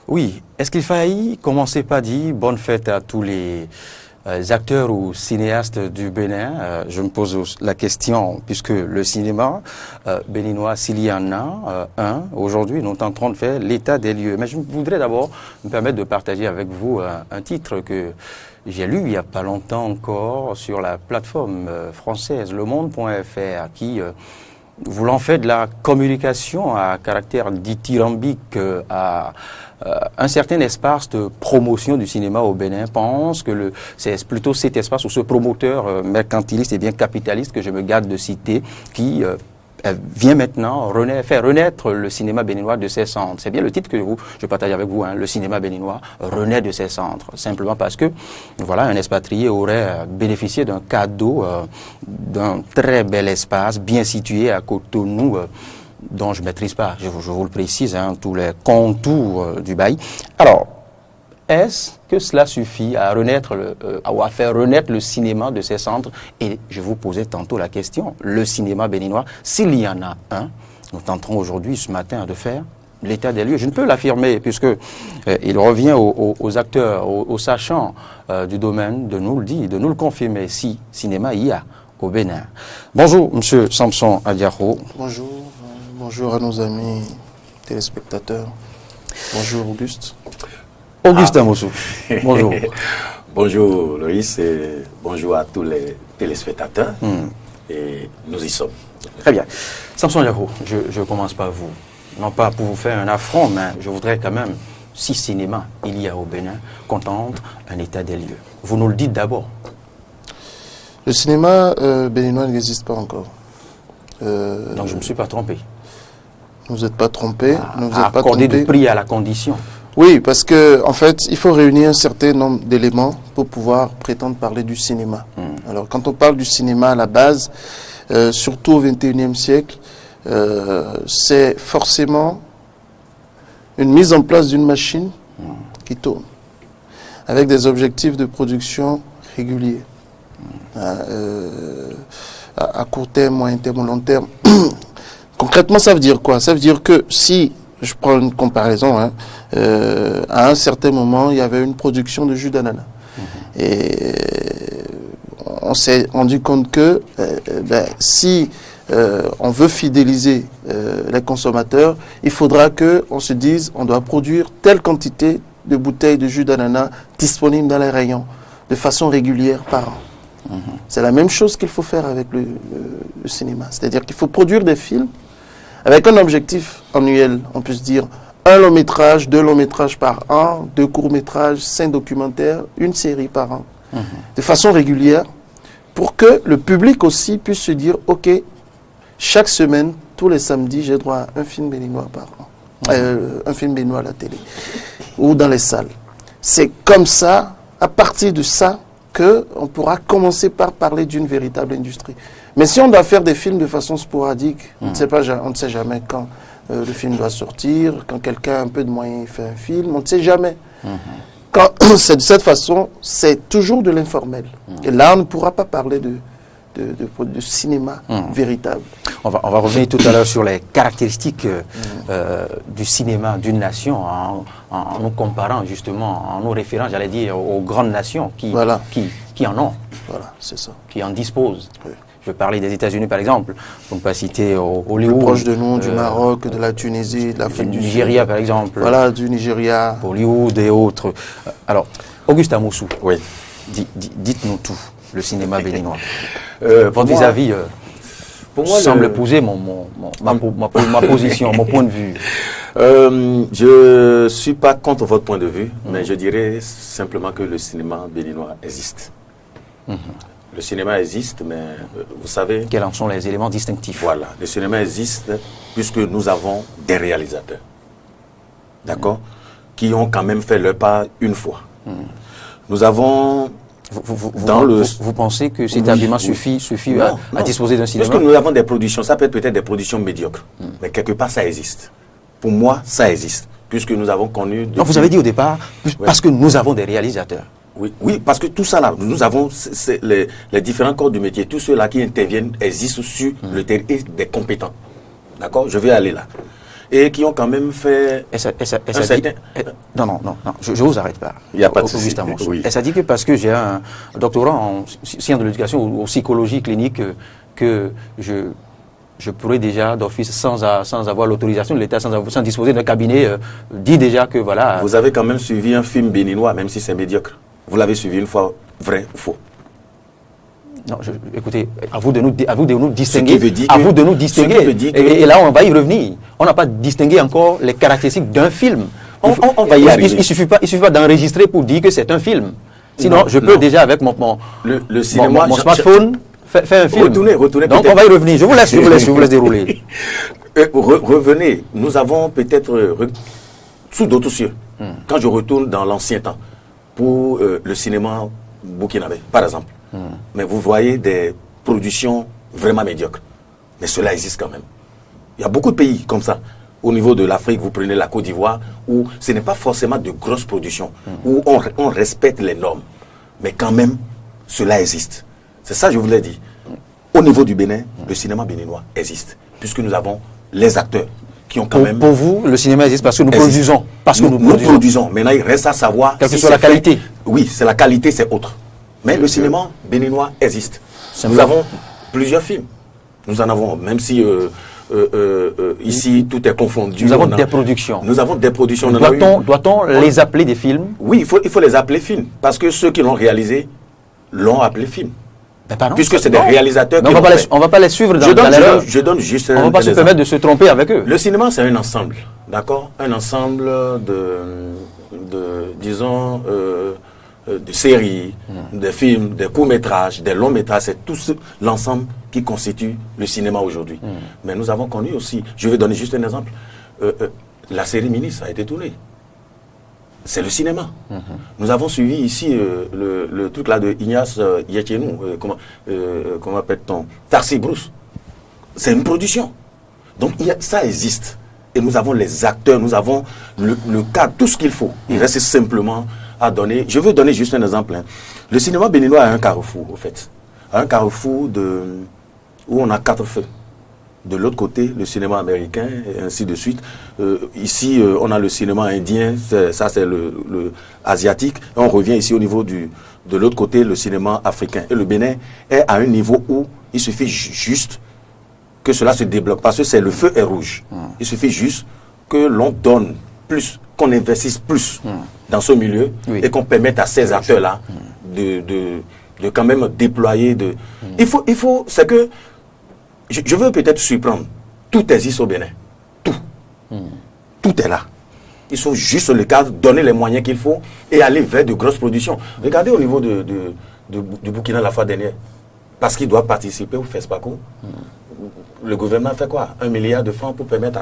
Oui, est-ce qu'il faille commencer par dire bonne fête à tous les acteurs ou cinéastes du Bénin? Je me pose la question, puisque le cinéma béninois, s'il y en a un, aujourd'hui, nous tenterons de faire l'état des lieux. Mais je voudrais d'abord me permettre de partager avec vous un titre que j'ai lu il n'y a pas longtemps encore sur la plateforme française, lemonde.fr, qui... voulant faire de la communication à caractère dithyrambique à un certain espace de promotion du cinéma au Bénin, pense que c'est plutôt cet espace ou ce promoteur mercantiliste et bien capitaliste que je me garde de citer qui vient maintenant faire renaître le cinéma béninois de ses cendres. C'est bien le titre que je partage avec vous, hein, le cinéma béninois renaît de ses cendres. Simplement parce que, voilà, un expatrié aurait bénéficié d'un cadeau, d'un très bel espace, bien situé à Cotonou, dont je ne maîtrise pas, je vous le précise, hein, tous les contours du bail. Alors, est-ce que cela suffit à à faire renaître le cinéma de ses centres? Et je vous posais tantôt la question, le cinéma béninois, s'il y en a un, nous tenterons aujourd'hui, ce matin, de faire l'état des lieux. Je ne peux l'affirmer, puisque il revient aux acteurs, aux sachants du domaine, de nous le dire, de nous le confirmer, si cinéma il y a au Bénin. Bonjour, monsieur Samson Adiaro. Bonjour, bonjour à nos amis téléspectateurs. Bonjour, Auguste. Augustin Mossou, bonjour. Bonjour Loïs et bonjour à tous les téléspectateurs. Et nous y sommes. Très bien. Samson Yako, je commence par vous. Non pas pour vous faire un affront, mais je voudrais quand même, si cinéma il y a au Bénin, qu'on tente un état des lieux. Vous nous le dites d'abord. Le cinéma béninois n'existe pas encore. Donc je ne me suis pas trompé. Vous n'êtes pas trompé. Vous n'êtes pas accordé de prix à la condition. Oui, parce que en fait, il faut réunir un certain nombre d'éléments pour pouvoir prétendre parler du cinéma. Alors, quand on parle du cinéma à la base, surtout au XXIe siècle, c'est forcément une mise en place d'une machine qui tourne, avec des objectifs de production réguliers, à court terme, moyen terme ou long terme. Concrètement, ça veut dire quoi? Ça veut dire que si je prends une comparaison, hein, à un certain moment, il y avait une production de jus d'ananas. Et on s'est rendu compte que si on veut fidéliser les consommateurs, il faudra qu'on se dise on doit produire telle quantité de bouteilles de jus d'ananas disponibles dans les rayons de façon régulière par an. C'est la même chose qu'il faut faire avec le cinéma. C'est-à-dire qu'il faut produire des films avec un objectif annuel, on peut se dire un long métrage, 2 longs métrages par an, 2 courts métrages, 5 documentaires, une série par an, de façon régulière, pour que le public aussi puisse se dire, ok, chaque semaine, tous les samedis, j'ai droit à un film béninois par an, un film béninois à la télé, ou dans les salles. C'est comme ça, à partir de ça, qu'on pourra commencer par parler d'une véritable industrie. Mais si on doit faire des films de façon sporadique, on ne sait jamais quand le film doit sortir, quand quelqu'un a un peu de moyens fait un film, on ne sait jamais. Quand c'est de cette façon, c'est toujours de l'informel. Et là, on ne pourra pas parler de cinéma véritable. On va revenir tout à l'heure sur les caractéristiques du cinéma d'une nation en nous comparant justement, en nous référant, j'allais dire, aux grandes nations qui en ont. Voilà, c'est ça. Qui en disposent. Oui. Je vais parler des États-Unis par exemple, pour ne pas citer Hollywood. Plus proche de nous, du Maroc, de la Tunisie, de l'Afrique du Sud. Du Nigeria par exemple. Voilà, du Nigeria. Hollywood et autres. Alors, Augustin Mossou, Oui. Dites-nous tout, le cinéma béninois. Votre vis-à-vis semble épouser ma position, mon point de vue. Je ne suis pas contre votre point de vue, mais je dirais simplement que le cinéma béninois existe. Le cinéma existe, mais vous savez... Quels en sont les éléments distinctifs? Voilà, le cinéma existe puisque nous avons des réalisateurs, d'accord, qui ont quand même fait leur part une fois. Nous avons... Vous pensez que cet argument suffit à disposer d'un cinéma? Parce que nous avons des productions, ça peut être peut-être des productions médiocres, mais quelque part ça existe. Pour moi, ça existe, puisque nous avons connu... Non, vous avez dit au départ, parce que nous avons des réalisateurs. Oui, parce que tout ça là, nous avons les différents corps du métier, tous ceux-là qui interviennent existent sur le terrain et des compétents. D'accord? Je vais aller là. et qui ont quand même fait non, je vous arrête pas. Il n'y a pas de souci. Oui. Et ça dit que parce que j'ai un doctorat en sciences de l'éducation ou en psychologie clinique que je pourrais déjà d'office, sans avoir l'autorisation de l'État, sans disposer d'un cabinet, dit déjà que voilà... Vous avez quand même suivi un film béninois, même si c'est médiocre. Vous l'avez suivi une fois, vrai ou faux? Non, écoutez, à vous de nous distinguer. Et là, on va y revenir. On n'a pas distingué encore les caractéristiques d'un film. On va y arriver. Il suffit pas d'enregistrer pour dire que c'est un film. Sinon, je peux déjà avec mon smartphone faire un film. Retournez. Donc, on va y revenir. Je vous laisse dérouler. Revenez. Nous avons peut-être sous d'autres cieux. Quand je retourne dans l'ancien temps, pour le cinéma burkinabé, par exemple. Mais vous voyez des productions vraiment médiocres. Mais cela existe quand même. Il y a beaucoup de pays comme ça. Au niveau de l'Afrique, vous prenez la Côte d'Ivoire, où ce n'est pas forcément de grosses productions, où on respecte les normes. Mais quand même, cela existe. C'est ça que je vous l'ai dit. Au niveau du Bénin, le cinéma béninois existe. Puisque nous avons les acteurs qui ont quand même... Pour vous, le cinéma existe parce que nous produisons. Nous produisons. Maintenant, il reste à savoir... Quelle que soit la qualité. Oui, c'est la qualité, c'est autre. Mais le cinéma béninois existe. Nous avons plusieurs films. Nous en avons, même si ici tout est confondu. Nous avons des productions. Nous avons des productions. Doit-on les appeler des films? Oui, il faut les appeler films. Parce que ceux qui l'ont réalisé l'ont appelé film. Puisque c'est des réalisateurs qui on ne va pas les suivre dans l'erreur. Je donne juste on ne va pas se permettre de se tromper avec eux. Le cinéma, c'est un ensemble. D'accord? Un ensemble disons... de séries, des films, des courts-métrages, des longs-métrages, c'est tout l'ensemble qui constitue le cinéma aujourd'hui. Mais nous avons connu aussi, je vais donner juste un exemple, la série Ministre a été tournée. C'est le cinéma. Nous avons suivi ici le truc là de Ignace Yetchenou, comment appelle-t-on, Tarsi Bruce. C'est une production. Donc ça existe. Et nous avons les acteurs, nous avons le cadre, tout ce qu'il faut. Il reste simplement à donner. Je veux donner juste un exemple. Le cinéma béninois a un carrefour, au fait. Un carrefour où on a 4 feux. De l'autre côté, le cinéma américain, et ainsi de suite. Ici, on a le cinéma indien, ça c'est le asiatique. Et on revient ici au niveau de l'autre côté, le cinéma africain. Et le Bénin est à un niveau où il suffit juste que cela se débloque, parce que le feu est rouge. Il suffit juste que l'on donne plus, qu'on investisse plus dans ce milieu et qu'on permette à ces acteurs-là de quand même déployer. Il faut, c'est que, je veux peut-être surprendre, tout existe au Bénin. Tout. Tout est là. Il faut juste le cadre, donner les moyens qu'il faut et aller vers de grosses productions. Regardez au niveau du Burkina la fois dernière, parce qu'il doit participer au FESPACO. Le gouvernement fait quoi? 1 milliard de francs pour permettre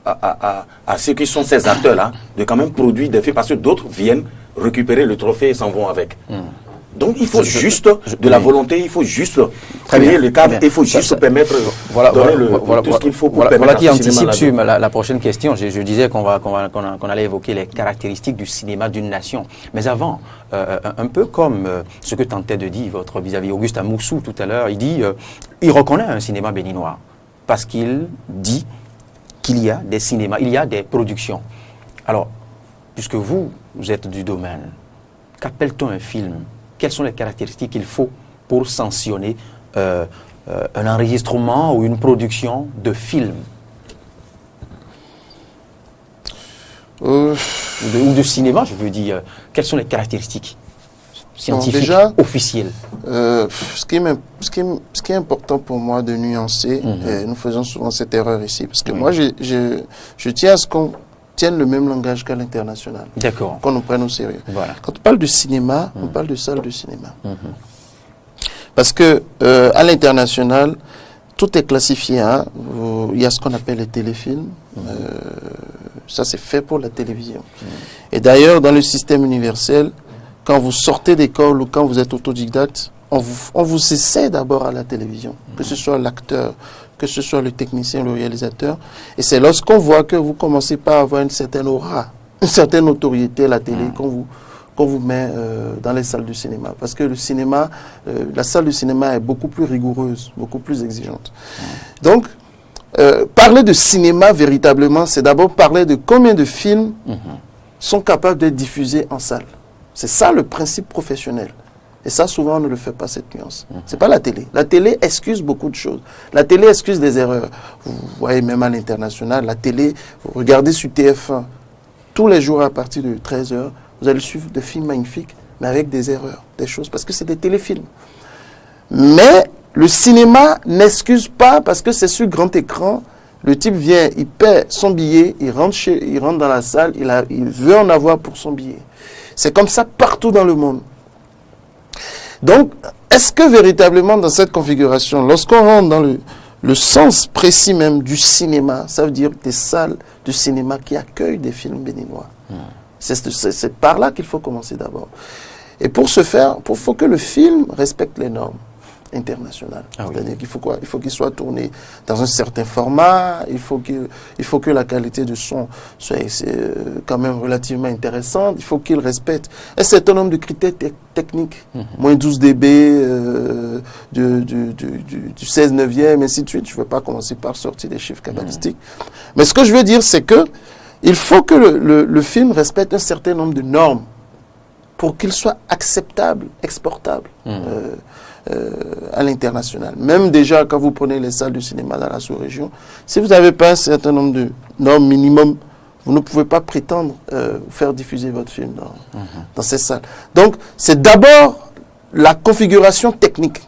à ceux qui sont ces acteurs-là de quand même produire des films, parce que d'autres viennent récupérer le trophée et s'en vont avec. Donc il faut juste de la volonté, il faut juste créer le cadre, il faut juste permettre de donner tout ce qu'il faut pour permettre qui anticipe sur la prochaine question. Je disais qu'on allait évoquer les caractéristiques du cinéma d'une nation. Mais avant, un peu comme ce que tentait de dire votre vis-à-vis Auguste Amoussou tout à l'heure, il reconnaît un cinéma béninois parce qu'il dit qu'il y a des cinémas, il y a des productions. Alors, puisque vous êtes du domaine, qu'appelle-t-on un film? Quelles sont les caractéristiques qu'il faut pour sanctionner un enregistrement ou une production de film ou de cinéma, je veux dire. Quelles sont les caractéristiques scientifiques officielles? Ce qui est important pour moi de nuancer, et nous faisons souvent cette erreur ici, parce que moi, je tiens à ce qu'on tiennent le même langage qu'à l'international. D'accord. Qu'on nous prenne au sérieux. Voilà. Quand on parle de cinéma, on parle de salle de cinéma. Parce que à l'international, tout est classifié. Hein. Il y a ce qu'on appelle les téléfilms. Ça, c'est fait pour la télévision. Et d'ailleurs, dans le système universel, quand vous sortez d'école ou quand vous êtes autodidacte, on vous essaie d'abord à la télévision, que ce soit l'acteur, que ce soit le technicien, le réalisateur. Et c'est lorsqu'on voit que vous commencez par avoir une certaine aura, une certaine notoriété à la télé qu'on vous met dans les salles de cinéma. Parce que le cinéma, la salle de cinéma est beaucoup plus rigoureuse, beaucoup plus exigeante. Donc, parler de cinéma véritablement, c'est d'abord parler de combien de films sont capables d'être diffusés en salle. C'est ça le principe professionnel. Et ça, souvent, on ne le fait pas, cette nuance. C'est pas la télé. La télé excuse beaucoup de choses. La télé excuse des erreurs. Vous voyez, même à l'international, la télé, vous regardez sur TF1, tous les jours à partir de 13h, vous allez suivre des films magnifiques, mais avec des erreurs, des choses, parce que c'est des téléfilms. Mais le cinéma n'excuse pas, parce que c'est sur grand écran, le type vient, il paie son billet, il rentre dans la salle, il veut en avoir pour son billet. C'est comme ça partout dans le monde. Donc, est-ce que véritablement dans cette configuration, lorsqu'on rentre dans le sens précis même du cinéma, ça veut dire des salles de cinéma qui accueillent des films béninois. C'est par là qu'il faut commencer d'abord. Et pour ce faire, il faut que le film respecte les normes internationales. C'est-à-dire qu'il faut quoi? Il faut qu'il soit tourné dans un certain format, il faut que la qualité de son soit quand même relativement intéressante, il faut qu'il respecte un certain nombre de critères techniques, moins 12 dB, du 16 neuvième, ainsi de suite. Je ne veux pas commencer par sortir des chiffres cabalistiques. Mais ce que je veux dire, c'est que il faut que le film respecte un certain nombre de normes pour qu'il soit acceptable, exportable à l'international. Même déjà, quand vous prenez les salles de cinéma dans la sous-région, si vous n'avez pas un certain nombre de normes minimum, vous ne pouvez pas prétendre faire diffuser votre film dans ces salles. Donc, c'est d'abord la configuration technique.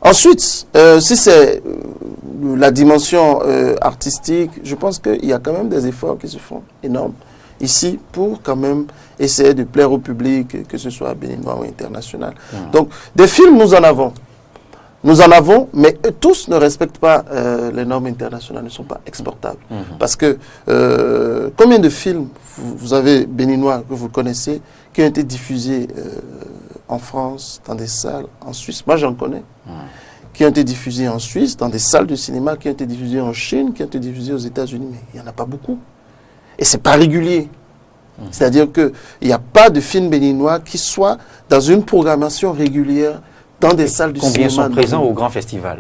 Ensuite, si c'est la dimension artistique, je pense qu'il y a quand même des efforts qui se font énormes ici pour quand même essayer de plaire au public, que ce soit béninois ou international. Donc, des films, nous en avons. Nous en avons, mais tous ne respectent pas les normes internationales, ne sont pas exportables. Parce que combien de films vous avez béninois que vous connaissez qui ont été diffusés en France, dans des salles, en Suisse? Moi, j'en connais. Qui ont été diffusés en Suisse, dans des salles de cinéma, qui ont été diffusés en Chine, qui ont été diffusés aux États-Unis. Mais il n'y en a pas beaucoup. Et ce n'est pas régulier. C'est-à-dire qu'il n'y a pas de film béninois qui soit dans une programmation régulière dans des salles de cinéma. Combien sont présents au grand festival?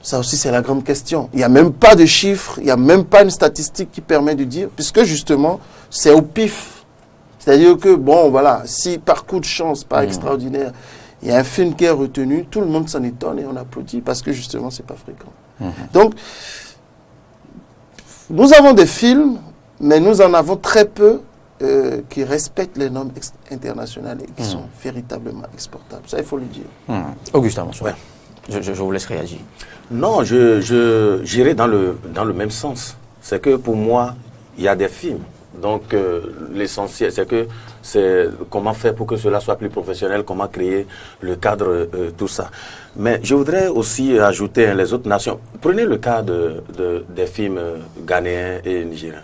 Ça aussi, c'est la grande question. Il n'y a même pas de chiffres, il n'y a même pas une statistique qui permet de dire, puisque justement, c'est au pif. C'est-à-dire que, bon, voilà, si par coup de chance, par extraordinaire, il y a un film qui est retenu, tout le monde s'en étonne et on applaudit parce que justement, ce n'est pas fréquent. Donc, nous avons des films, mais nous en avons très peu qui respectent les normes internationales et qui sont véritablement exportables. Ça, il faut le dire. Augustin, bonsoir. Je vous laisse réagir. Non, j'irai dans le même sens. C'est que pour moi, il y a des films. Donc, l'essentiel, c'est comment faire pour que cela soit plus professionnel, comment créer le cadre, tout ça. Mais je voudrais aussi ajouter les autres nations. Prenez le cas des films ghanéens et nigériens.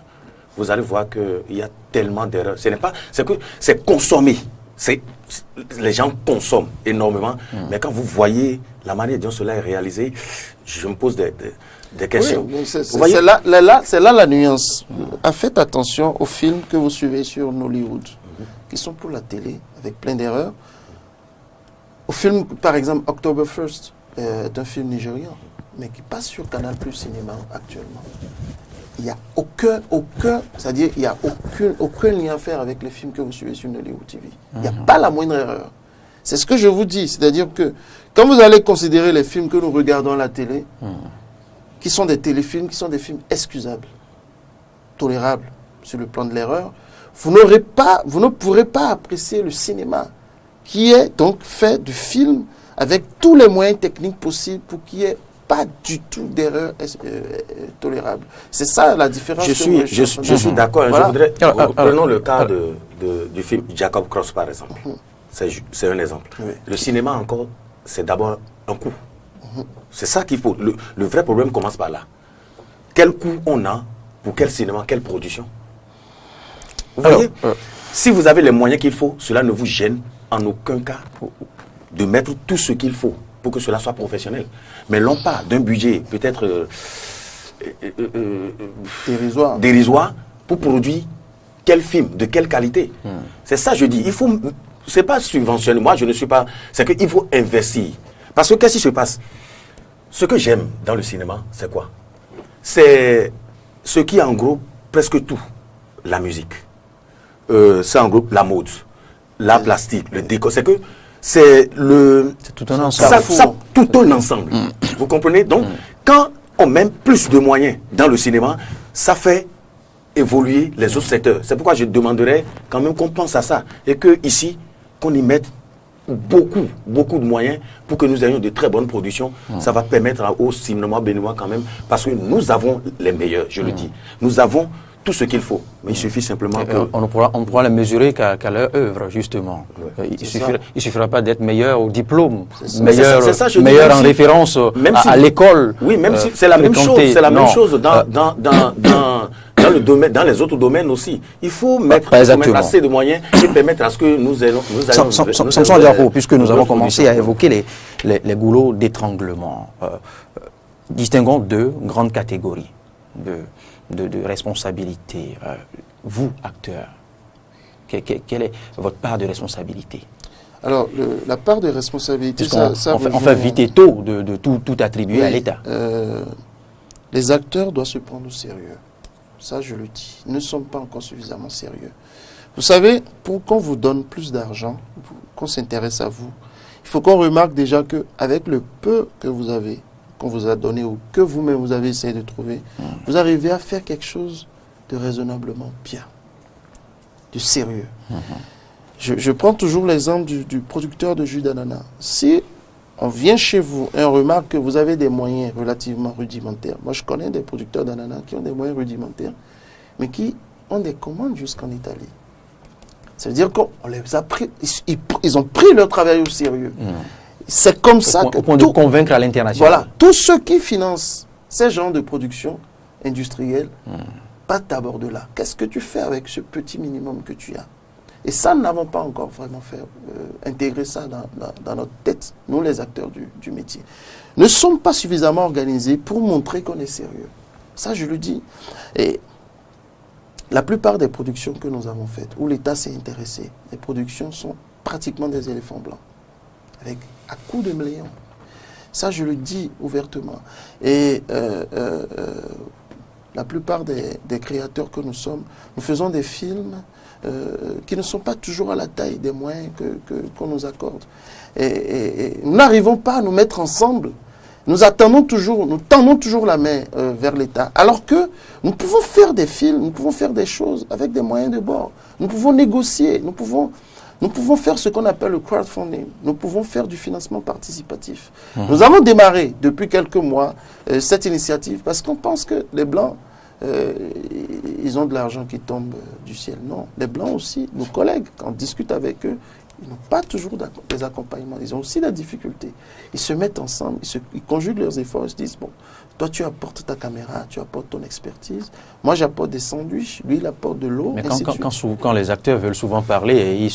Vous allez voir qu'il y a tellement d'erreurs. C'est consommé. Les gens consomment énormément. Mais quand vous voyez la manière dont cela est réalisé, je me pose des questions. Oui, c'est là la nuance. Faites attention aux films que vous suivez sur Nollywood, qui sont pour la télé, avec plein d'erreurs. Au film, par exemple, October 1st, est un film nigérian, mais qui passe sur Canal Plus Cinéma actuellement. Il n'y a c'est-à-dire il n'y a aucun lien à faire avec les films que vous suivez sur Nollywood TV. Il n'y a pas la moindre erreur. C'est ce que je vous dis, c'est-à-dire que quand vous allez considérer les films que nous regardons à la télé, qui sont des téléfilms, qui sont des films excusables, tolérables sur le plan de l'erreur, vous ne pourrez pas apprécier le cinéma, qui est donc fait de films avec tous les moyens techniques possibles pour qu'il n'y ait pas du tout d'erreur tolérable. C'est ça la différence. Je suis d'accord. Voilà. Prenons le cas du film Jacob Cross, par exemple. C'est un exemple. Oui. Le cinéma, encore, c'est d'abord un coût. C'est ça qu'il faut. Le vrai problème commence par là. Quel coût on a pour quel cinéma, quelle production? Vous voyez, si vous avez les moyens qu'il faut, cela ne vous gêne en aucun cas de mettre tout ce qu'il faut pour que cela soit professionnel. Mais non pas d'un budget peut-être dérisoire pour produire quel film, de quelle qualité. C'est ça je dis. Il faut, c'est pas subventionner. Moi je ne suis pas. C'est qu'il faut investir. Parce que qu'est-ce qui se passe? Ce que j'aime dans le cinéma, c'est quoi? C'est ce qui englobe presque tout. La musique, ça englobe la mode, la plastique, le décor. C'est que c'est tout un ensemble. Tout un ensemble. Vous comprenez? Donc, quand on met plus de moyens dans le cinéma, ça fait évoluer les autres secteurs. C'est pourquoi je demanderais quand même qu'on pense à ça et que ici, qu'on y mette beaucoup de moyens pour que nous ayons de très bonnes productions. Ça va permettre au cinéma béninois quand même, parce que nous avons les meilleurs, je le dis. Nous avons tout ce qu'il faut. Mais il suffit simplement que... On ne pourra les mesurer qu'à leur œuvre, justement. Ouais, il suffira pas d'être meilleur au diplôme, meilleur en référence à l'école. Oui, même si c'est la même chose. C'est la même chose dans le domaine, dans les autres domaines aussi. Il faut mettre assez de moyens qui permettent à ce que nous allons... Samson Diarra, puisque nous avons commencé à évoquer les goulots d'étranglement, distinguons deux grandes catégories de responsabilité. Vous, acteurs, quelle est votre part de responsabilité? Alors, la part de responsabilité, on fait vite et tôt de tout attribuer à l'État. Les acteurs doivent se prendre au sérieux. Ça, je le dis. Ils ne sont pas encore suffisamment sérieux. Vous savez, pour qu'on vous donne plus d'argent, qu'on s'intéresse à vous, il faut qu'on remarque déjà qu'avec le peu que vous avez, qu'on vous a donné ou que vous-même vous avez essayé de trouver, vous arrivez à faire quelque chose de raisonnablement bien, de sérieux. Je prends toujours l'exemple du producteur de jus d'ananas. Si on vient chez vous et on remarque que vous avez des moyens relativement rudimentaires, moi je connais des producteurs d'ananas qui ont des moyens rudimentaires, mais qui ont des commandes jusqu'en Italie. Ça veut dire qu'on les a pris, ils ont pris leur travail au sérieux. C'est comme ça que... Au point de convaincre à l'international. Voilà, tous ceux qui financent ces genres de production industrielle partent d'abord de là. Qu'est-ce que tu fais avec ce petit minimum que tu as? Et ça, nous n'avons pas encore vraiment fait intégrer ça dans notre tête, nous les acteurs du métier. Ne sommes pas suffisamment organisés pour montrer qu'on est sérieux. Ça, je le dis. Et la plupart des productions que nous avons faites, où l'État s'est intéressé, les productions sont pratiquement des éléphants blancs, avec à coups de millions. Ça, je le dis ouvertement. Et la plupart des créateurs que nous sommes, nous faisons des films qui ne sont pas toujours à la taille des moyens qu'on nous accorde. Et nous n'arrivons pas à nous mettre ensemble. Nous tendons toujours la main vers l'État. Alors que nous pouvons faire des films, nous pouvons faire des choses avec des moyens de bord. Nous pouvons négocier, nous pouvons faire ce qu'on appelle le crowdfunding. Nous pouvons faire du financement participatif. Nous avons démarré depuis quelques mois cette initiative parce qu'on pense que les Blancs, ils ont de l'argent qui tombe du ciel. Non, les Blancs aussi, nos collègues, quand on discute avec eux, ils n'ont pas toujours des accompagnements. Ils ont aussi des difficultés. Ils se mettent ensemble, ils conjuguent leurs efforts, ils se disent, bon, toi tu apportes ta caméra, tu apportes ton expertise, moi j'apporte des sandwichs, lui il apporte de l'eau. Mais quand les acteurs veulent souvent parler,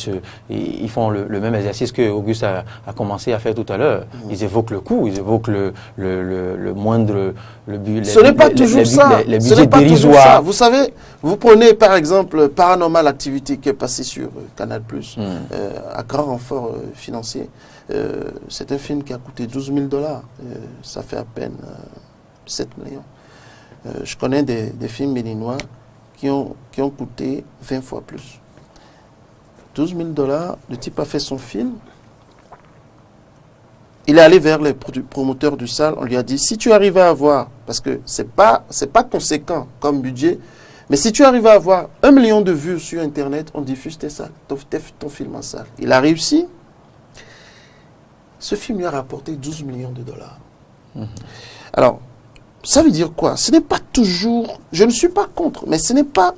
ils font le même exercice que Auguste a commencé à faire tout à l'heure. Ils évoquent le coût, ils évoquent le moindre... Ce n'est pas toujours ça. Les budgets dérisoires. Vous savez, vous prenez par exemple Paranormal Activity qui est passé sur Canal+, à grand renfort financier. C'est un film qui a coûté 12 000 $. Ça fait à peine 7 millions. Je connais des films béninois qui ont coûté 20 fois plus. 12 000 $, le type a fait son film. Il est allé vers les promoteurs du salle, on lui a dit, si tu arrives à avoir, parce que c'est pas conséquent comme budget, mais si tu arrives à avoir 1 million de vues sur Internet, on diffuse tes salles, ton film en salle. Il a réussi. Ce film lui a rapporté 12 millions de $. Alors, ça veut dire quoi? Ce n'est pas toujours... Je ne suis pas contre, mais ce n'est pas...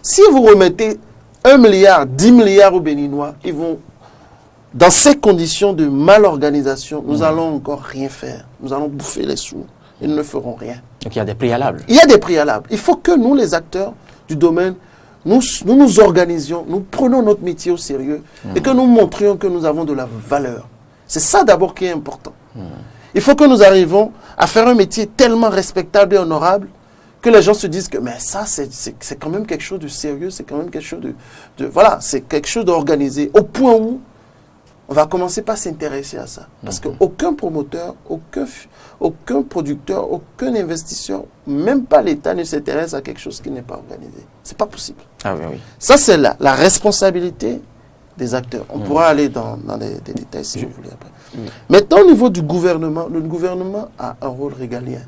Si vous remettez 1 milliard, 10 milliards aux Béninois, ils vont... Dans ces conditions de malorganisation, nous allons encore rien faire. Nous allons bouffer les sous et nous ne ferons rien. Donc il y a des préalables. Il y a des préalables. Il faut que nous, les acteurs du domaine, nous nous organisions, nous prenons notre métier au sérieux et que nous montrions que nous avons de la valeur. C'est ça d'abord qui est important. Il faut que nous arrivions à faire un métier tellement respectable et honorable que les gens se disent que mais ça, c'est quand même quelque chose de sérieux, c'est quand même quelque chose de voilà, c'est quelque chose d'organisé, au point où on va commencer par s'intéresser à ça. Parce qu'aucun promoteur, aucun producteur, aucun investisseur, même pas l'État ne s'intéresse à quelque chose qui n'est pas organisé. C'est pas possible. Ah oui, oui. Ça, c'est la responsabilité des acteurs. On pourra aller dans des détails si vous voulez après. Maintenant, au niveau du gouvernement, le gouvernement a un rôle régalien.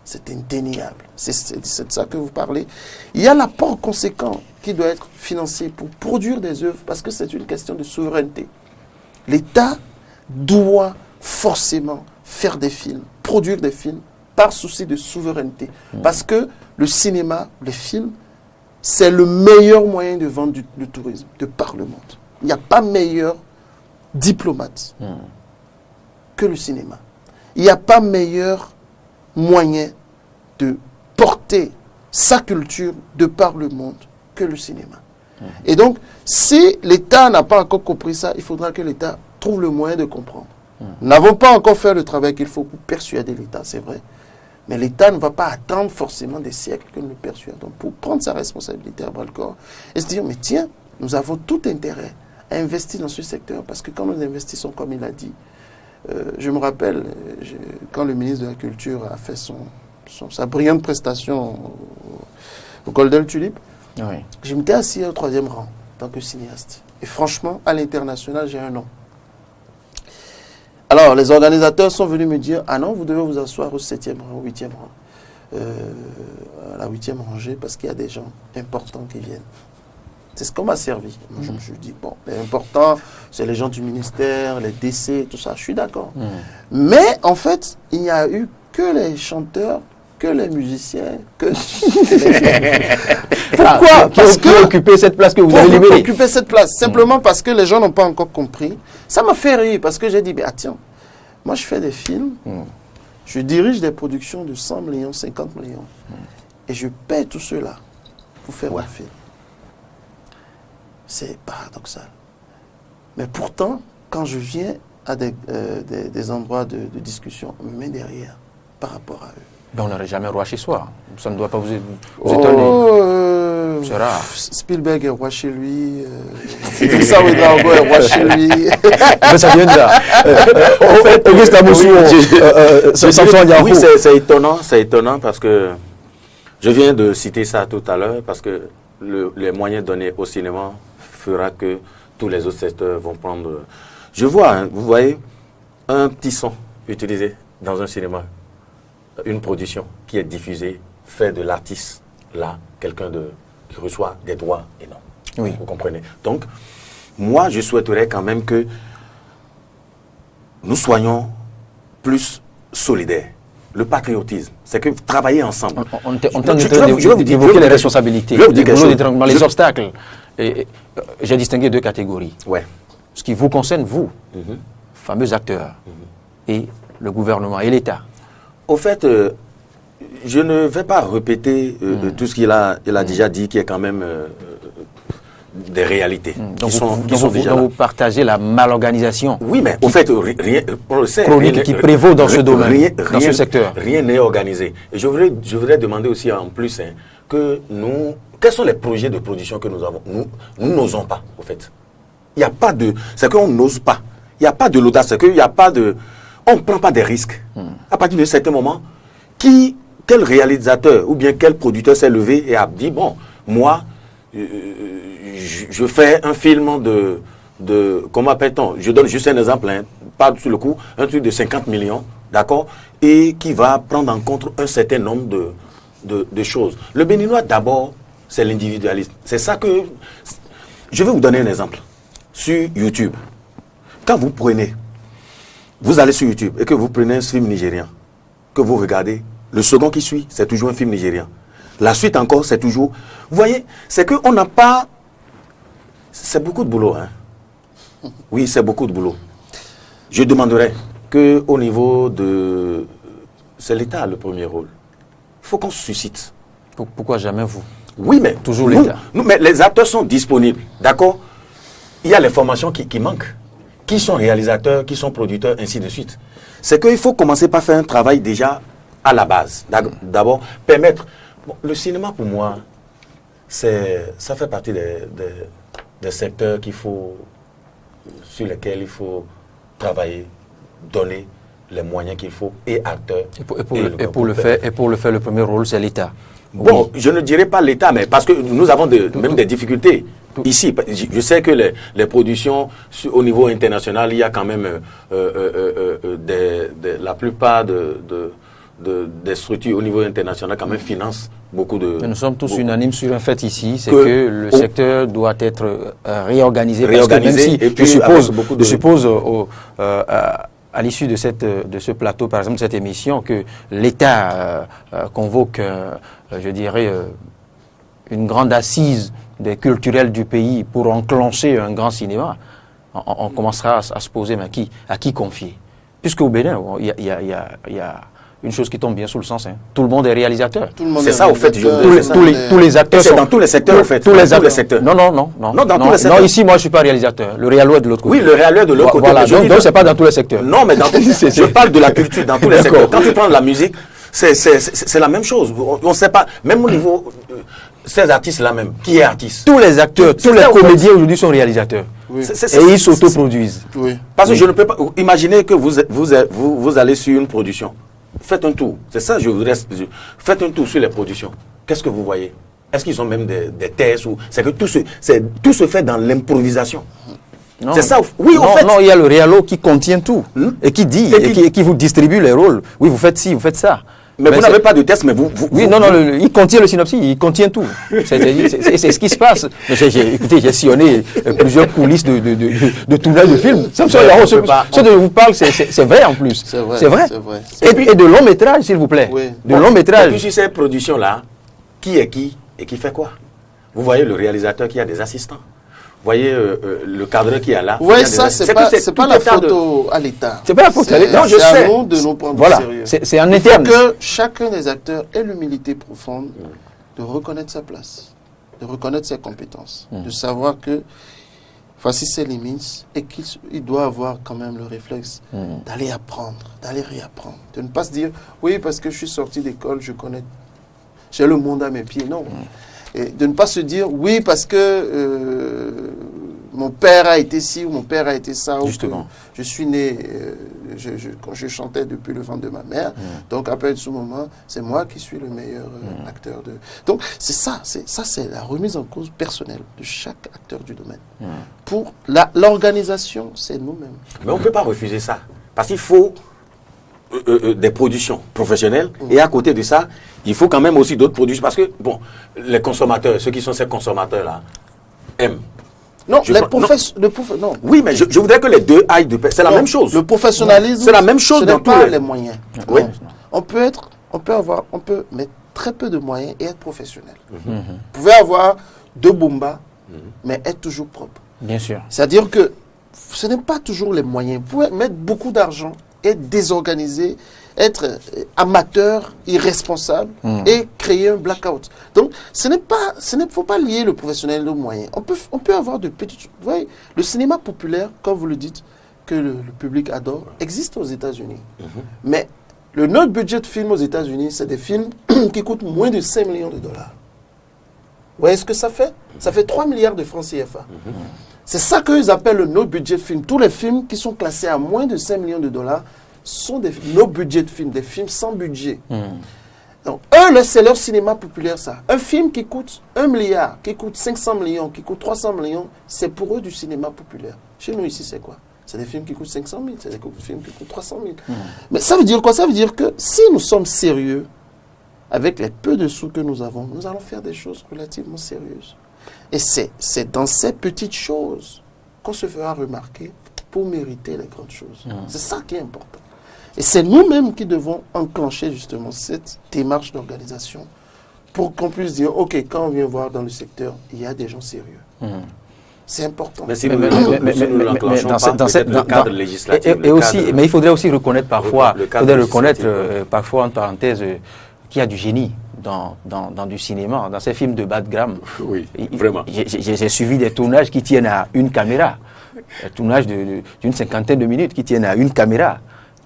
C'est indéniable. C'est de ça que vous parlez. Il y a l'apport conséquent qui doit être financé pour produire des œuvres parce que c'est une question de souveraineté. L'État doit forcément faire des films, produire des films par souci de souveraineté. Parce que le cinéma, les films, c'est le meilleur moyen de vendre du tourisme de par le monde. Il n'y a pas meilleur diplomate que le cinéma. Il n'y a pas meilleur moyen de porter sa culture de par le monde que le cinéma. Et donc, si l'État n'a pas encore compris ça, il faudra que l'État trouve le moyen de comprendre. Nous n'avons pas encore fait le travail qu'il faut pour persuader l'État, c'est vrai. Mais l'État ne va pas attendre forcément des siècles que nous le persuadons pour prendre sa responsabilité à bras-le-corps et se dire, mais tiens, nous avons tout intérêt à investir dans ce secteur parce que quand nous investissons, comme il a dit, je me rappelle, quand le ministre de la Culture a fait sa brillante prestation au Golden Tulip, je m'étais assis au 3e rang en tant que cinéaste. Et franchement, à l'international, j'ai un nom. Alors, les organisateurs sont venus me dire, ah non, vous devez vous asseoir au 7e rang, au 8e rang, à la 8e rangée, parce qu'il y a des gens importants qui viennent. C'est ce qu'on m'a servi. Moi, je me suis dit, bon, l'important, c'est les gens du ministère, les DC, tout ça, je suis d'accord. Mais, en fait, il n'y a eu que les chanteurs, que les musiciens, que... Pourquoi? Parce que... occuper cette place que vous avez libérée. Occuper cette place, simplement parce que les gens n'ont pas encore compris. Ça m'a fait rire, parce que j'ai dit, ah tiens, moi je fais des films, je dirige des productions de 100 millions, 50 millions, et je paie tout cela pour faire un film. C'est paradoxal. Mais pourtant, quand je viens à des endroits de discussion, on me met derrière par rapport à eux. Ben, on n'aurait jamais roi chez soi. Ça ne doit pas vous étonner. C'est rare. Spielberg est roi chez lui. Issa Ouedraogo est roi chez lui. Mais ça vient de là. En fait, Auguste Amoussou, oui, c'est étonnant parce que je viens de citer ça tout à l'heure parce que les moyens donnés au cinéma fera que tous les autres secteurs vont prendre... Je vois, hein, vous voyez, un petit son utilisé dans un cinéma, une production qui est diffusée, fait de l'artiste, là, quelqu'un qui reçoit des droits énormes. Oui. Vous comprenez? Donc, moi, je souhaiterais quand même que nous soyons plus solidaires. Le patriotisme, c'est que travailler ensemble. On tente d'évoquer les responsabilités, les obstacles. J'ai distingué deux catégories. Ouais. Ce qui vous concerne, vous, fameux acteurs, et le gouvernement et l'État. Au fait, je ne vais pas répéter tout ce qu'il a déjà dit, qui est quand même des réalités. Donc vous partagez la malorganisation. Oui, mais au fait, rien, on le sait, chronique qui prévaut dans ce domaine, dans ce secteur. Rien n'est organisé. Et je voudrais demander aussi en plus que nous, quels sont les projets de production que nous avons? Nous n'osons pas, au fait. Il n'y a pas de... C'est qu'on n'ose pas. Il n'y a pas de l'audace, c'est qu'il n'y a pas de... On ne prend pas des risques. À partir de certain moment, quel réalisateur ou bien quel producteur s'est levé et a dit, bon, moi, je fais un film de comment appelle-t-on? Je donne juste un exemple, hein, pas sur le coup, un truc de 50 millions, d'accord? Et qui va prendre en compte un certain nombre de choses. Le béninois, d'abord, c'est l'individualisme. C'est ça que... Je vais vous donner un exemple. Sur YouTube, quand vous allez sur YouTube et que vous prenez un film nigérien, que vous regardez, le second qui suit, c'est toujours un film nigérien. La suite encore, c'est toujours... Vous voyez, c'est qu'on n'a pas... C'est beaucoup de boulot, hein. Oui, c'est beaucoup de boulot. Je demanderais qu'au niveau de... C'est l'État le premier rôle. Il faut qu'on se suscite. Pourquoi jamais vous? Oui, mais... Toujours l'État. Mais les acteurs sont disponibles, d'accord? Il y a les formations qui manquent. Qui sont réalisateurs, qui sont producteurs, ainsi de suite. C'est qu'il faut commencer par faire un travail déjà à la base. D'abord, permettre... Bon, le cinéma, pour moi, ça fait partie des secteurs qu'il faut sur lesquels il faut travailler, donner les moyens qu'il faut et acteurs. Et pour le faire, le premier rôle, c'est l'État. Bon, je ne dirais pas l'État, mais parce que nous avons même des difficultés. Ici, je sais que les productions au niveau international, il y a quand même la plupart des structures au niveau international quand même financent beaucoup de... Mais nous sommes tous unanimes sur un fait ici, c'est que le secteur doit être réorganisé. Parce que même si, je suppose à l'issue de ce plateau, par exemple, de cette émission, que l'État convoque, je dirais, une grande assise des culturels du pays pour enclencher un grand cinéma, on commencera à se poser, mais à qui confier? Puisqu'au Bénin, il y a une chose qui tombe bien sous le sens, hein. Tout le monde est réalisateur. C'est ça, au fait. Tous les acteurs sont... dans tous les secteurs, en fait. Tous les secteurs. Non, dans tous les secteurs. Non, ici, moi, je ne suis pas réalisateur. Le réalo est de l'autre côté. Oui, le réalo est de l'autre côté. Voilà, donc ce n'est pas dans tous les secteurs. Non, mais je parle de la culture dans tous les secteurs. Quand tu prends la musique, c'est la même chose. On ne sait pas, même au niveau... ces artistes-là même, qui est artiste? Tous les acteurs, tous les comédiens aujourd'hui sont réalisateurs. Oui. Et ils s'autoproduisent. Oui. Parce que je ne peux pas... Imaginez que vous allez sur une production. Faites un tour. C'est ça, je voudrais... Faites un tour sur les productions. Qu'est-ce que vous voyez? Est-ce qu'ils ont même des tests ou... C'est que tout se fait dans l'improvisation. C'est ça. Oui, en fait... Non, il y a le réalo qui contient tout. Et qui dit, et qui vous distribue les rôles. Oui, vous faites ci, vous faites ça. Mais vous n'avez pas de test, mais vous... Oui, non, il contient le synopsis, il contient tout. C'est ce qui se passe. Écoutez, j'ai sillonné plusieurs coulisses de tournage de films. Ce dont je vous parle, c'est vrai en plus. C'est vrai. Et de long métrage, s'il vous plaît. Oui. De long métrage. Et puis sur ces productions-là, qui est qui et qui fait quoi? Vous voyez le réalisateur qui a des assistants. Vous voyez le cadre qui est là. Oui, ça, c'est pas la faute à l'État. C'est pas la faute à l'État. Non, je sais. C'est à nous de nous prendre au sérieux. C'est en interne. Il faut que chacun des acteurs ait l'humilité profonde de reconnaître sa place, de reconnaître ses compétences, de savoir que voici ses limites et qu'il doit avoir quand même le réflexe d'aller apprendre, d'aller réapprendre. De ne pas se dire, oui, parce que je suis sorti d'école, j'ai le monde à mes pieds. Non. Et de ne pas se dire, oui, parce que mon père a été ci ou mon père a été ça. Justement. Je suis né, quand je chantais depuis le ventre de ma mère. Donc, après ce moment, c'est moi qui suis le meilleur acteur. Donc, c'est ça. C'est la remise en cause personnelle de chaque acteur du domaine. Pour l'organisation, c'est nous-mêmes. Mais on ne peut pas refuser ça. Parce qu'il faut des productions professionnelles. Et à côté de ça, il faut quand même aussi d'autres produits. Parce que, bon, les consommateurs, ceux qui sont ces consommateurs-là, aiment. Non, non. Oui, mais je voudrais que les deux aillent de pair. C'est la même chose. Le professionnalisme, c'est la même chose dans tous les moyens. Oui. On peut mettre très peu de moyens et être professionnel. Vous pouvez avoir deux bombas, mais être toujours propre. Bien sûr. C'est-à-dire que ce n'est pas toujours les moyens. Vous pouvez mettre beaucoup d'argent, être désorganisé, être amateur, irresponsable et créer un blackout. Donc, faut pas lier le professionnel au moyen. On peut avoir de petites... Vous voyez, le cinéma populaire, comme vous le dites, que le public adore, existe aux États-Unis. Mais notre budget de film aux États-Unis, c'est des films qui coûtent moins de 5 millions de dollars. Vous voyez ce que ça fait? Ça fait 3 milliards de francs CFA. C'est ça qu'ils appellent le no budget film. Tous les films qui sont classés à moins de 5 millions de dollars sont des no budget films, des films sans budget. Donc, c'est leur cinéma populaire, ça. Un film qui coûte 1 milliard, qui coûte 500 millions, qui coûte 300 millions, c'est pour eux du cinéma populaire. Chez nous, ici, c'est quoi? C'est des films qui coûtent 500 000, c'est des films qui coûtent 300 000. Mais ça veut dire quoi? Ça veut dire que si nous sommes sérieux, avec les peu de sous que nous avons, nous allons faire des choses relativement sérieuses. Et c'est dans ces petites choses qu'on se fera remarquer pour mériter les grandes choses. C'est ça qui est important. Et c'est nous-mêmes qui devons enclencher justement cette démarche d'organisation pour qu'on puisse dire, OK, quand on vient voir dans le secteur, il y a des gens sérieux. C'est important. Mais si nous l'enclenchons pas, peut-être le cadre législatif. Mais il faudrait aussi reconnaître parfois, parfois en parenthèse, qu'il y a du génie dans du cinéma, dans ces films de bas de gamme. Oui, vraiment. J'ai suivi des tournages qui tiennent à une caméra. Des tournages d'une cinquantaine de minutes qui tiennent à une caméra.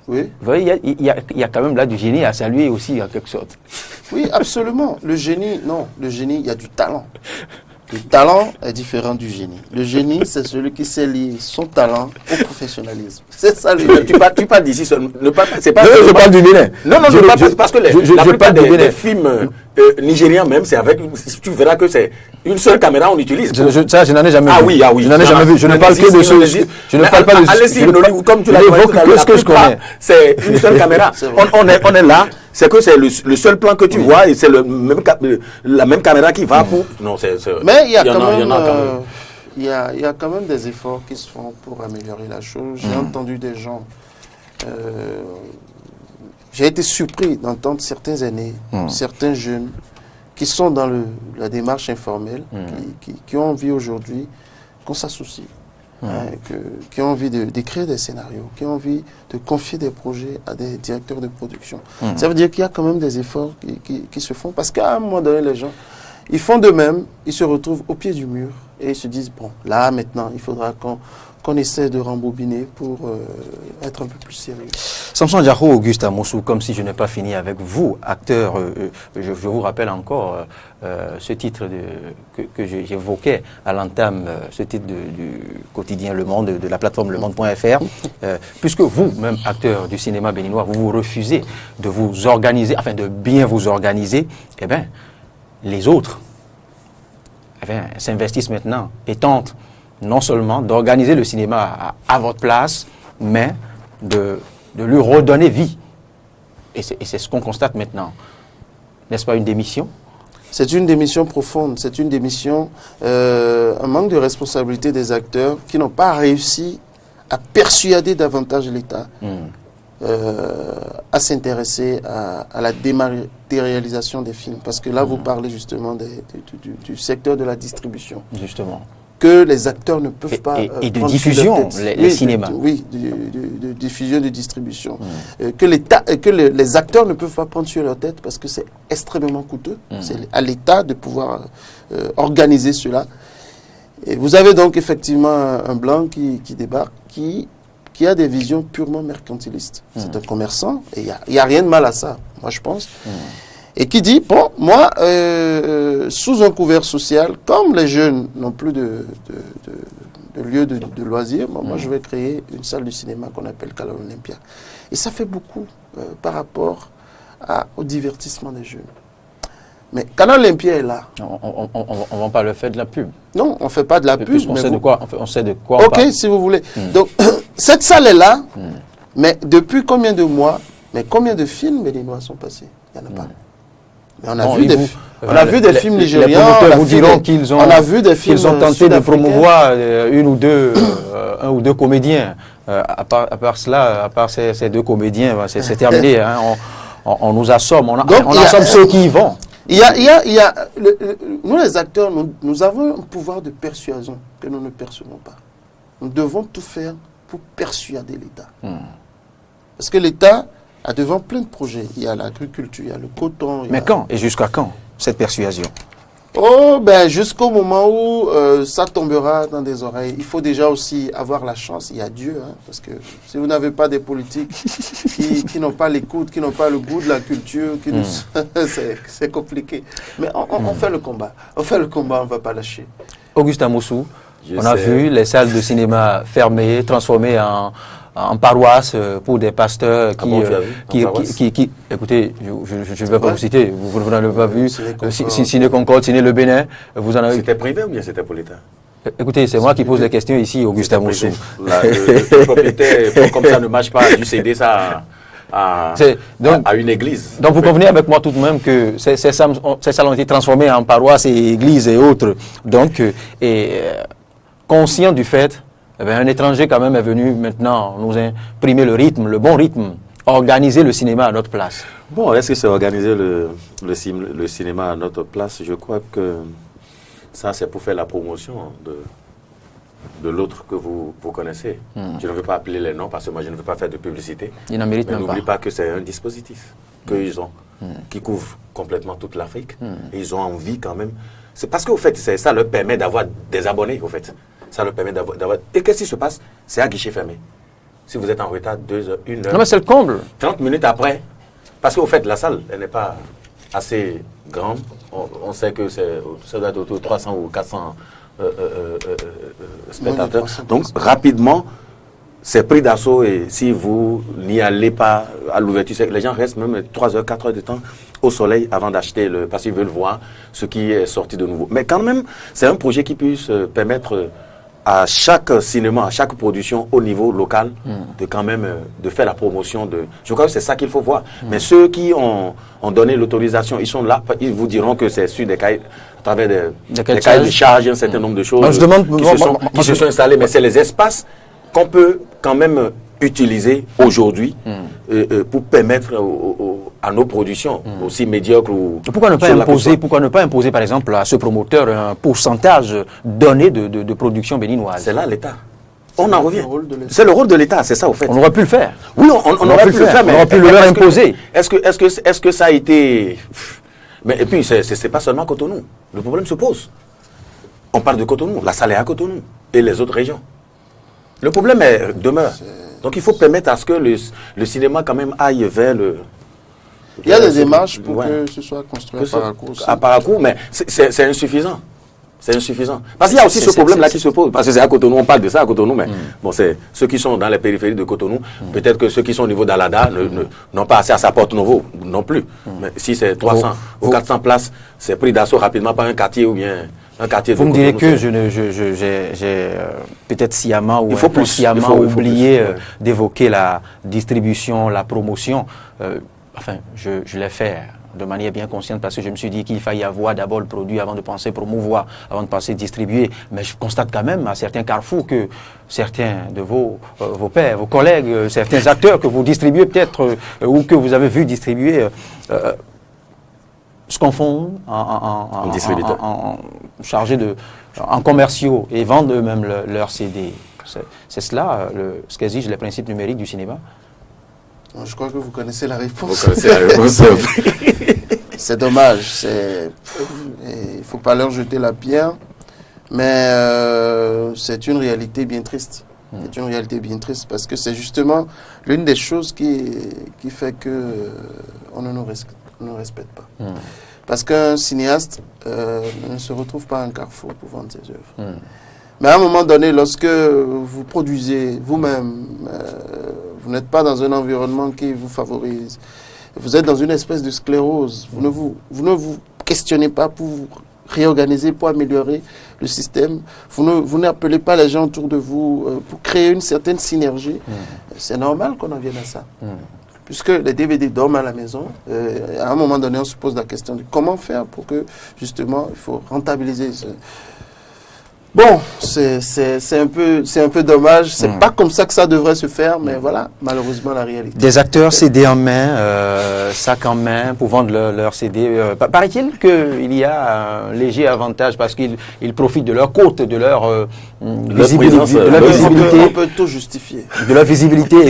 Oui. Vous voyez, il y a quand même là du génie à saluer aussi, en quelque sorte. Oui, absolument. Le génie, il y a du talent. Le talent est différent du génie. Le génie, c'est celui qui sait lier son talent au professionnalisme. C'est ça le génie. Tu parles d'ici seulement. C'est pas. Je parle du Bénin. Non, je parle parce que la plupart parle du Bénin. des films nigériens même, c'est avec. Tu verras que c'est une seule caméra on utilise. Ça, je n'en ai jamais vu. Ah oui. Je n'en ai jamais vu. Je ne parle que de ceux. Je ne parle pas de Allez-y, comme tu l'as dit, que ce que je connais. C'est une seule caméra. On est là. C'est que c'est le seul plan que tu vois et c'est la même caméra qui va pour. Non, Mais il y a quand même des efforts qui se font pour améliorer la chose. J'ai entendu des gens. J'ai été surpris d'entendre certains aînés, certains jeunes qui sont dans la démarche informelle, qui ont envie aujourd'hui qu'on s'associe. Qui ont envie d'écrire des scénarios, qui ont envie de confier des projets à des directeurs de production. Ça veut dire qu'il y a quand même des efforts qui se font, parce qu'à un moment donné, les gens, ils font de même, ils se retrouvent au pied du mur et ils se disent, bon, là, maintenant, il faudra qu'on essaie de rembobiner pour être un peu plus sérieux. Samson Diarho, Auguste Amoussou, comme si je n'ai pas fini avec vous, acteur, je vous rappelle encore ce titre que j'évoquais à l'entame, ce titre du quotidien Le Monde, de la plateforme lemonde.fr, puisque vous, même acteur du cinéma béninois, vous refusez de vous organiser, afin de bien vous organiser, eh bien, les autres s'investissent maintenant et tentent non seulement d'organiser le cinéma à votre place, mais de lui redonner vie. Et c'est ce qu'on constate maintenant. N'est-ce pas une démission? C'est une démission profonde, c'est une démission, un manque de responsabilité des acteurs qui n'ont pas réussi à persuader davantage l'État à s'intéresser à la dématérialisation des films. Parce que là, vous parlez justement du secteur de la distribution. Justement. Que les acteurs ne peuvent pas... Et de diffusion, les cinémas. De diffusion, de distribution. Que les acteurs ne peuvent pas prendre sur leur tête parce que c'est extrêmement coûteux. C'est à l'État de pouvoir organiser cela. Et vous avez donc effectivement un blanc qui débarque, qui a des visions purement mercantilistes. C'est un commerçant, et il n'y a rien de mal à ça, moi je pense. Et qui dit, bon, moi, sous un couvert social, comme les jeunes n'ont plus de lieu de loisirs, moi je vais créer une salle de cinéma qu'on appelle Canal Olympia. Et ça fait beaucoup par rapport au divertissement des jeunes. Mais Canal Olympia est là. On ne va pas le faire de la pub. Non, on ne fait pas de la pub. On sait de quoi on parle. Ok, si vous voulez. Donc, cette salle est là, mais depuis combien de mois, mais combien de films béninois sont passés? Il n'y en a pas. Mais on a vu des films nigériens. Les promoteurs vous diront qu'ils ont tenté de promouvoir un ou deux comédiens. À part cela, à part ces deux comédiens, c'est terminé. Hein. On nous assomme. On assomme ceux qui y vont. Nous les acteurs, nous avons un pouvoir de persuasion que nous ne percevons pas. Nous devons tout faire pour persuader l'État. Parce que l'État a devant plein de projets. Il y a l'agriculture, il y a le coton. Mais quand et jusqu'à quand cette persuasion? Oh, ben jusqu'au moment où ça tombera dans des oreilles. Il faut déjà aussi avoir la chance, il y a Dieu, hein, parce que si vous n'avez pas des politiques qui n'ont pas l'écoute, qui n'ont pas le goût de la culture, c'est compliqué. Mais on fait le combat. On fait le combat, on ne va pas lâcher. Auguste Amoussou, on a vu les salles de cinéma fermées, transformées en paroisse pour des pasteurs qui écoutez, je ne vais pas vous citer, vous n'en avez pas vu, Ciné Concorde, Ciné Le Bénin, vous en avez... C'était privé ou bien c'était pour l'État? Écoutez, c'est moi qui pose les questions ici, Auguste Amoussou. Le propriétaire, comme ça ne marche pas, a dû céder ça à une église. Donc vous convenez avec moi tout de même que ces salles ont été transformées en paroisses et églises et autres. Donc, conscient du fait, un étranger quand même est venu maintenant nous imprimer le rythme, le bon rythme, organiser le cinéma à notre place. Bon, est-ce que c'est organiser le cinéma à notre place? Je crois que ça, c'est pour faire la promotion de l'autre que vous connaissez. Je ne veux pas appeler les noms parce que moi, je ne veux pas faire de publicité. Il n'en mérite même pas. Mais n'oublie pas que c'est un dispositif qu'ils ont, qui couvre complètement toute l'Afrique. Et ils ont envie quand même. C'est parce qu'au fait, ça leur permet d'avoir des abonnés, au fait. Ça leur permet d'avoir... Et qu'est-ce qui se passe? C'est à guichet fermé. Si vous êtes en retard, 2 heures, 1 heure... Non, mais c'est le comble. 30 minutes après. Parce qu'au fait, la salle, elle n'est pas assez grande. On sait que ça doit être autour de 300 ou 400 spectateurs. Donc, rapidement, c'est pris d'assaut et si vous n'y allez pas à l'ouverture, les gens restent même 3 heures, 4 heures de temps au soleil avant d'acheter parce qu'ils veulent voir ce qui est sorti de nouveau. Mais quand même, c'est un projet qui puisse permettre à chaque cinéma, à chaque production au niveau local, de quand même de faire la promotion de... Je crois que c'est ça qu'il faut voir. Mais ceux qui ont donné l'autorisation, ils sont là, ils vous diront que c'est sur des cahiers, à travers des cahiers de charge, un certain nombre de choses qui se sont installées. Mais c'est les espaces qu'on peut quand même utiliser aujourd'hui pour permettre à nos productions, aussi médiocres ou... Pourquoi ne pas imposer, par exemple, à ce promoteur un pourcentage donné de production béninoise? C'est là l'État. On en revient. C'est le rôle de l'État, c'est ça au fait. On aurait pu le faire. Oui, on aurait pu le faire, mais on aurait pu le leur imposer. Est-ce que ça a été... Mais, et puis, c'est pas seulement Cotonou. Le problème se pose. On parle de Cotonou, la salle est à Cotonou et les autres régions. Le problème demeure. Donc il faut permettre à ce que le cinéma quand même aille vers le... Il y a des démarches pour que ce soit construit à Parakou aussi. À Parakou, mais c'est insuffisant. C'est insuffisant. Parce qu'il y a aussi ce problème-là qui se pose. Parce que c'est à Cotonou, on parle de ça à Cotonou, mais bon, c'est ceux qui sont dans les périphéries de Cotonou, peut-être que ceux qui sont au niveau d'Alada n'ont pas assez à sa porte nouveau non plus. Mais si c'est 300 ou 400 places, c'est pris d'assaut rapidement par un quartier ou bien... Vous me direz que j'ai peut-être sciemment ou inconsciemment oublié d'évoquer la distribution, la promotion. Enfin, je l'ai fait de manière bien consciente parce que je me suis dit qu'il fallait avoir d'abord le produit avant de penser promouvoir, avant de penser distribuer. Mais je constate quand même à certains carrefours que certains de vos pairs, vos collègues, certains acteurs que vous distribuez peut-être ou que vous avez vu distribuer se confondent en distributeurs, en chargés en commerciaux et vendent eux-mêmes leurs CD. C'est cela, ce qu'exige les principes numériques du cinéma. Je crois que vous connaissez la réponse. Vous connaissez la réponse. C'est dommage. Il ne faut pas leur jeter la pierre, mais c'est une réalité bien triste. C'est une réalité bien triste parce que c'est justement l'une des choses qui fait que on ne nous respecte pas. Parce qu'un cinéaste ne se retrouve pas à un carrefour pour vendre ses œuvres. Mais à un moment donné, lorsque vous produisez vous-même, vous n'êtes pas dans un environnement qui vous favorise, vous êtes dans une espèce de sclérose, vous ne vous questionnez pas pour vous réorganiser, pour améliorer le système, vous n'appelez pas les gens autour de vous pour créer une certaine synergie. C'est normal qu'on en vienne à ça. Puisque les DVD dorment à la maison, à un moment donné, on se pose la question de comment faire pour que, justement, il faut rentabiliser ce... Bon, c'est un peu dommage. C'est pas comme ça que ça devrait se faire, mais voilà, malheureusement, la réalité. Des acteurs CD en main, sac en main pour vendre leur CD. Paraît-il qu'il y a un léger avantage parce qu'ils profitent de leur côte, de leur visibilité. On peut tout justifier. De leur visibilité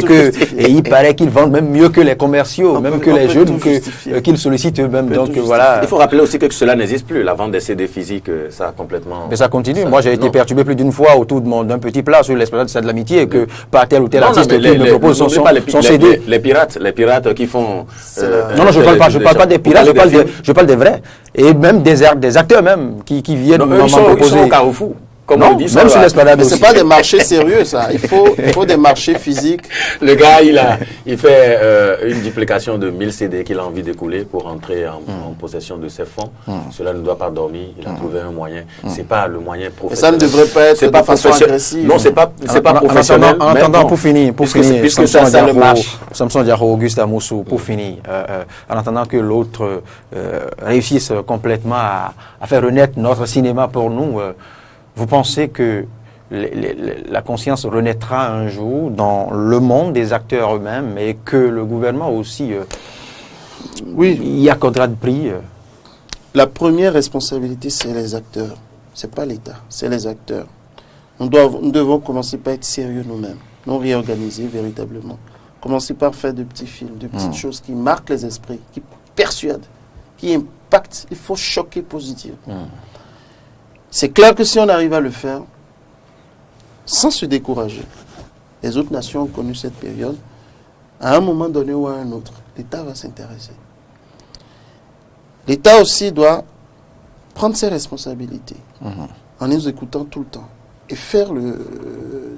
et il paraît qu'ils vendent même mieux que les commerciaux, même que les jeunes, qu'ils sollicitent eux-mêmes. Donc voilà. Il faut rappeler aussi que cela n'existe plus. La vente des CD physiques, ça a complètement... Mais ça continue. Moi, j'ai été perturbé plus d'une fois autour d'un petit plat sur l'esplanade de l'amitié que par tel ou tel artiste qui me propose son CD. Les pirates qui font... Non, je parle pas des pirates, je parle des vrais. Et même des acteurs même qui viennent m'en proposer. Ils sont au Carrefour. Comme non, on dit, même sur l'esplanade aussi. C'est pas des marchés sérieux, ça. Il faut des marchés physiques. Le gars, il fait une duplication de 1000 CD qu'il a envie d'écouler pour entrer en possession de ses fonds. Cela ne doit pas dormir. Il a trouvé un moyen. C'est pas le moyen professionnel. Et ça ne devrait pas être de façon agressive. Non, c'est pas professionnel. En attendant, pour finir, puisque ça le marche. Samson Diarro, Auguste Amoussou, pour finir, en attendant que l'autre réussisse complètement à faire renaître notre cinéma pour nous, vous pensez que la conscience renaîtra un jour dans le monde des acteurs eux-mêmes et que le gouvernement aussi y accordera de prix? La première responsabilité, c'est les acteurs. Ce n'est pas l'État, c'est les acteurs. Nous devons commencer par être sérieux nous-mêmes, nous réorganiser véritablement. Commencer par faire de petits films, de petites choses qui marquent les esprits, qui persuadent, qui impactent. Il faut choquer positivement. C'est clair que si on arrive à le faire, sans se décourager, les autres nations ont connu cette période, à un moment donné ou à un autre, l'État va s'intéresser. l'État aussi doit prendre ses responsabilités en nous écoutant tout le temps et faire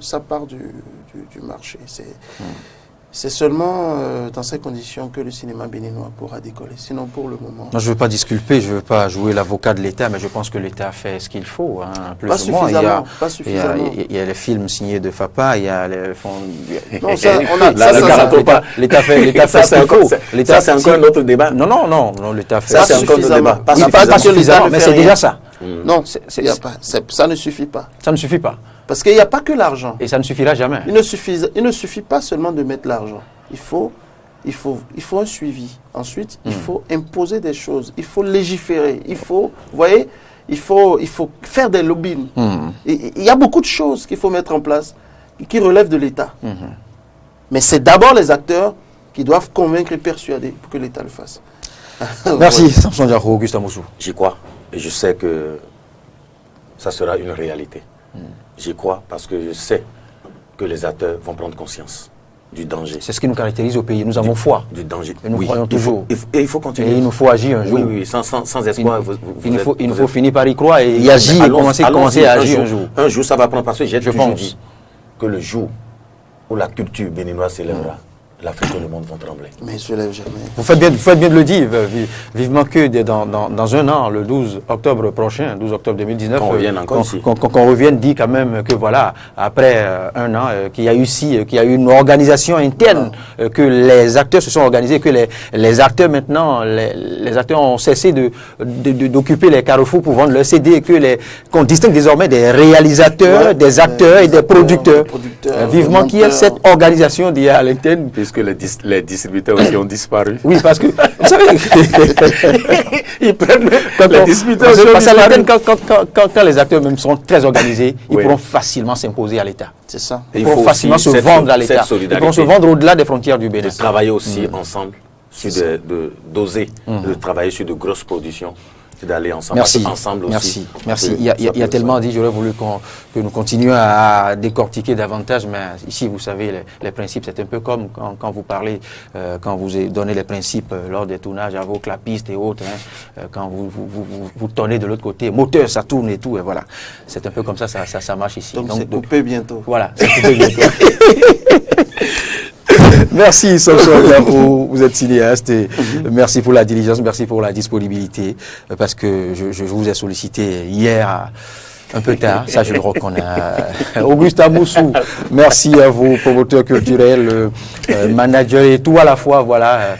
sa part du marché. C'est seulement dans ces conditions que le cinéma béninois pourra décoller. Sinon, pour le moment... Non, je ne veux pas disculper, je ne veux pas jouer l'avocat de l'État, mais je pense que l'État fait ce qu'il faut. Hein, plus pas ou moins. Pas suffisamment. Il y a les films signés de FAPA, il y a les fonds... Non, ça, l'État fait ce qu'il faut. Ça, c'est encore un autre débat. Non, l'État fait... Ça, c'est encore un autre débat. Pas suffisamment, mais c'est déjà ça. Non, ça ne suffit pas. Ça ne suffit pas. Parce qu'il n'y a pas que l'argent. Et ça ne suffira jamais. Il ne suffit pas seulement de mettre l'argent. Il faut un suivi. Ensuite, il faut imposer des choses. Il faut légiférer. Il faut faire des lobbying. Il y a beaucoup de choses qu'il faut mettre en place qui relèvent de l'État. Mais c'est d'abord les acteurs qui doivent convaincre et persuader pour que l'État le fasse. Merci, Samson Diarho, Auguste Amoussou. J'y crois. Et je sais que ça sera une réalité. J'y crois parce que je sais que les acteurs vont prendre conscience du danger. C'est ce qui nous caractérise au pays. Nous avons foi. Du danger. Et nous croyons toujours. Il faut continuer. Et il nous faut agir un jour. Oui, sans espoir. Il nous faut finir par y croire et y agir et commencer à agir un jour. Un jour, ça va prendre parce que j'ai toujours pense dit que le jour où la culture béninoise s'élèvera, l'Afrique et le monde vont trembler. Mais il ne se lève jamais. Vous faites bien de le dire, vivement que dans un an, le 12 octobre prochain, 12 octobre 2019, qu'on revienne encore ici. Qu'on revienne, dit quand même que voilà, après un an, qu'il y a eu une organisation interne, que les acteurs se sont organisés, que les acteurs maintenant, les acteurs ont cessé d'occuper les carrefours pour vendre leurs CD, qu'on distingue désormais des réalisateurs, des acteurs et des producteurs. Vivement qu'il y ait cette organisation d'IA à l'interne. Puisque les distributeurs aussi ont disparu. Oui, parce que, vous savez, ils prennent les distributeurs parce aussi ont à disparu. l'interne, quand les acteurs même seront très organisés, ils pourront facilement s'imposer à l'État. C'est ça. Ils pourront facilement se vendre à l'État. Ils pourront se vendre au-delà des frontières du Bénin. De travailler aussi ensemble, d'oser de travailler sur de grosses productions. C'est d'aller ensemble. Merci. Ensemble aussi. Merci. Il y a tellement dit, j'aurais voulu que nous continuions à décortiquer davantage, mais ici, vous savez, les principes, c'est un peu comme quand vous parlez, quand vous donnez les principes lors des tournages à vos clapistes et autres, quand vous tournez de l'autre côté, moteur, ça tourne et tout, et voilà. C'est un peu comme ça marche ici. Donc c'est coupé bientôt. Voilà, c'est coupé bientôt. Merci Samson Diarho, vous êtes cinéaste et merci pour la diligence, merci pour la disponibilité parce que je vous ai sollicité hier un peu tard, ça je le reconnais. Auguste Amoussou, merci à vous, promoteur culturel, manager et tout à la fois, voilà.